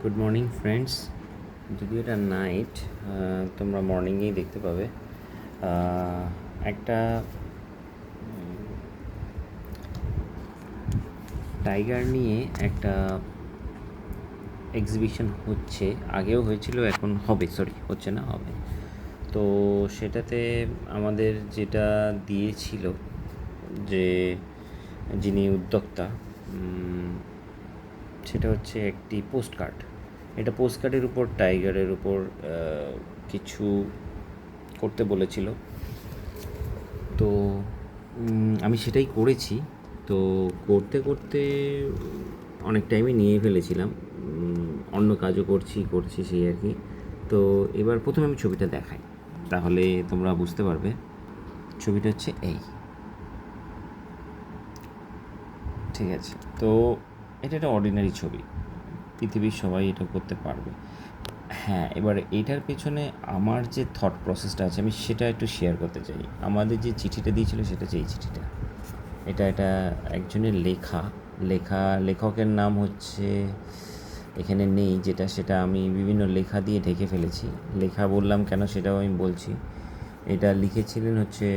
Good morning friends. যদিও এটা night, তোমরা মর্নিংয়েই দেখতে পাবে। একটা টাইগার নিয়ে একটা এক্সিবিশন হচ্ছে, আগেও হয়েছিল, এখন হবে, হচ্ছে না, হবে। তো সেটাতে আমাদের যেটা দিয়েছিল, যে যিনি উদ্যোক্তা, সেটা হচ্ছে একটি পোস্ট কার্ড। এটা পোস্ট কার্ডের উপর টাইগারের উপর কিছু করতে বলেছিল। তো আমি সেটাই করেছি। তো করতে করতে অনেক টাইমই নিয়ে ফেলেছিলাম, অন্য কাজও করছি সেই আর কি। তো এবার প্রথমে আমি ছবিটা দেখাই, তাহলে তোমরা বুঝতে পারবে। ছবিটা হচ্ছে এই, ঠিক আছে? তো এটা একটা অর্ডিনারি ছবি, পৃথিবীর সবাই এটা করতে পারবে। হ্যাঁ, এবার এইটার পেছনে আমার যে থট প্রসেসটা আছে, আমি সেটা একটু শেয়ার করতে চাই। আমাদের যে চিঠিটা দিয়েছিল সেটা হচ্ছে এই চিঠিটা। এটা একজনের লেখকের নাম হচ্ছে, এখানে নেই যেটা, সেটা আমি বিভিন্ন লেখা দিয়ে ঢেকে ফেলেছি। লেখা বললাম কেন সেটাও আমি বলছি। এটা লিখেছিলেন হচ্ছে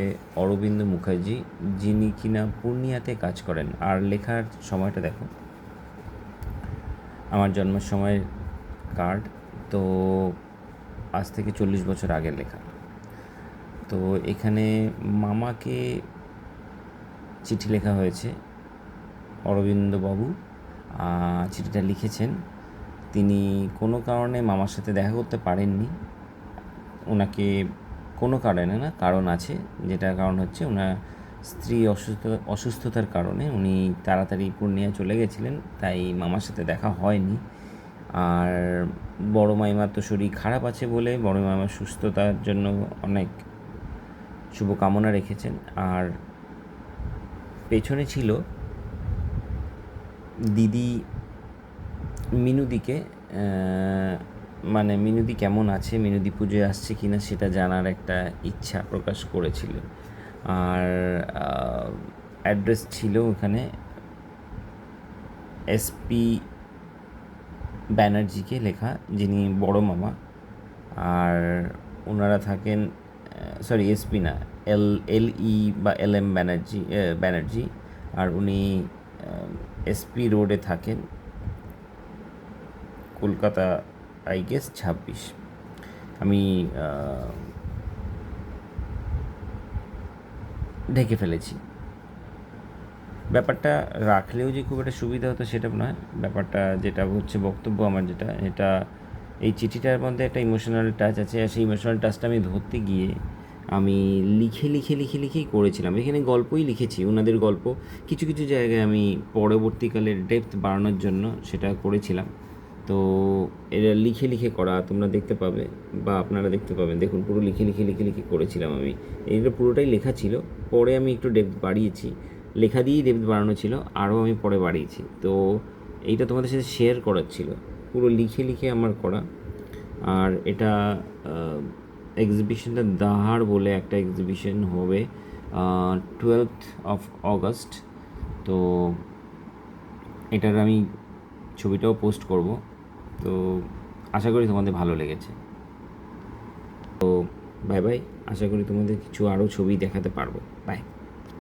অরবিন্দ মুখার্জি, যিনি কিনা পূর্ণিয়াতে কাজ করেন। আর লেখার সময়টা দেখো, আমার জন্মের সময়ের কার্ড, তো আজ থেকে 40 বছর আগের লেখা। তো এখানে মামাকে চিঠি লেখা হয়েছে। অরবিন্দবাবু চিঠিটা লিখেছেন। তিনি কোনো কারণে মামার সাথে দেখা করতে পারেননি। ওনাকে কোনো কারণে না, কারণ আছে, যেটা কারণ হচ্ছে ওনার স্ত্রী অসুস্থতার কারণে উনি তাড়াতাড়ি পূর্ণিয়া চলে গেছিলেন, তাই মামার সাথে দেখা হয়নি। আর বড় মাইমার তো শরীর খারাপ আছে বলে বড় মাইমার সুস্থতার জন্য অনেক শুভকামনা রেখেছেন। আর পেছনে ছিল দিদি মিনুদিকে, মানে মিনুদি কেমন আছে, মিনুদি পুজোয় আসছে কি না সেটা জানার একটা ইচ্ছা প্রকাশ করেছিল। আর অ্যাড্রেস ছিল ওখানে এসপি ব্যানার্জিকে লেখা, যিনি বড় মামা। আর ওনারা থাকেন, এসপি না, এল বা LM ব্যানার্জি। আর উনি এসপি রোডে থাকেন, কলকাতা, আই গেস 26। আমি ঢেকে ফেলেছি। ব্যাপারটা রাখলেও যে খুব একটা সুবিধা হতো সেটা নয়। ব্যাপারটা যেটা হচ্ছে বক্তব্য আমার, এটা এই চিঠিটার মধ্যে একটা ইমোশনাল টাচ আছে, আর সেই ইমোশনাল টাচটা আমি ধরতে গিয়ে আমি লিখেই করেছিলাম। এখানে গল্পই লিখেছি, ওনাদের গল্প। কিছু কিছু জায়গায় আমি পরবর্তীকালে ডেপথ বাড়ানোর জন্য সেটা করেছিলাম। তো এটা লিখে করা তোমরা দেখতে পাবে, বা আপনারা দেখতে পাবেন। দেখুন, পুরো লিখে করেছিলাম আমি। এইটা পুরোটাই লেখা ছিল, পরে আমি একটু ডেপথ বাড়িয়েছি। লেখা দিয়েই ডেপথ বাড়ানো ছিল, আরও আমি পরে বাড়িয়েছি। তো এইটা তোমাদের সাথে শেয়ার করার ছিল, পুরো লিখে আমার করা। আর এটা এক্সিবিশনটা দাহার বলে একটা এক্সিবিশন হবে 12th of August। তো এটার আমি ছবিটাও পোস্ট করব। তো আশা করি তোমাদের ভালো লেগেছে। তো বাই বাই, আশা করি তোমাদের কিছু আরও ছবি দেখাতে পারবো। বাই।